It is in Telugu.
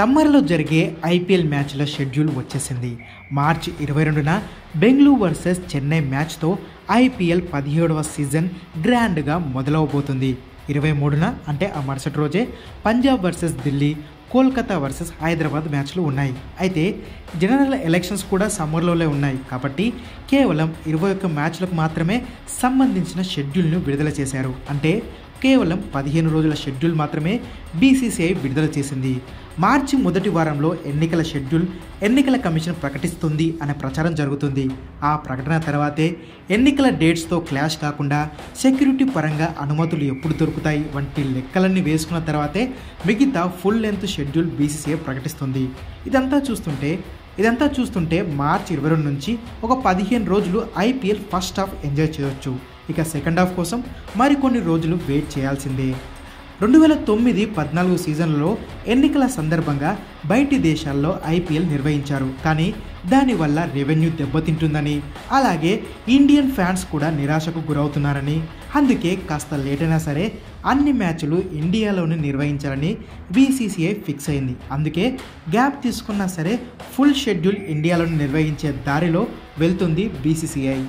సమ్మర్లో జరిగే ఐపీఎల్ మ్యాచ్ల షెడ్యూల్ వచ్చేసింది. మార్చి 22న బెంగళూరు వర్సెస్ చెన్నై మ్యాచ్తో ఐపీఎల్ 17వ సీజన్ గ్రాండ్గా మొదలవబోతుంది. 23న అంటే ఆ మరుసటి రోజే పంజాబ్ వర్సెస్ ఢిల్లీ, కోల్కతా వర్సెస్ హైదరాబాద్ మ్యాచ్లు ఉన్నాయి. అయితే జనరల్ ఎలక్షన్స్ కూడా సమ్మర్లోనే ఉన్నాయి కాబట్టి కేవలం 21 మ్యాచ్లకు మాత్రమే సంబంధించిన షెడ్యూల్ను విడుదల చేశారు. అంటే కేవలం 15 రోజుల షెడ్యూల్ మాత్రమే బీసీసీఐ విడుదల చేసింది. మార్చి మొదటి వారంలో ఎన్నికల షెడ్యూల్ ఎన్నికల కమిషన్ ప్రకటిస్తుంది అనే ప్రచారం జరుగుతుంది. ఆ ప్రకటన తర్వాతే ఎన్నికల డేట్స్తో క్లాష్ కాకుండా సెక్యూరిటీ పరంగా అనుమతులు ఎప్పుడు దొరుకుతాయి వంటి లెక్కలన్నీ వేసుకున్న తర్వాతే మిగతా ఫుల్ లెంత్ షెడ్యూల్ బీసీసీఐ ప్రకటిస్తుంది. ఇదంతా చూస్తుంటే మార్చి 22 నుంచి ఒక 15 రోజులు ఐపీఎల్ ఫస్ట్ హాఫ్ ఎంజాయ్ చేయొచ్చు. ఇక సెకండ్ హాఫ్ కోసం మరికొన్ని రోజులు వెయిట్ చేయాల్సిందే. 2009-14 సీజన్లలో ఎన్నికల సందర్భంగా బయటి దేశాల్లో ఐపీఎల్ నిర్వహించారు. కానీ దానివల్ల రెవెన్యూ దెబ్బతింటుందని, అలాగే ఇండియన్ ఫ్యాన్స్ కూడా నిరాశకు గురవుతున్నారని, అందుకే కాస్త లేట్ అయినా సరే అన్ని మ్యాచ్లు ఇండియాలోనే నిర్వహించాలని బీసీసీఐ ఫిక్స్ అయింది. అందుకే గ్యాప్ తీసుకున్నా సరే ఫుల్ షెడ్యూల్ ఇండియాలోనే నిర్వహించే దారిలో వెళ్తుంది బీసీసీఐ.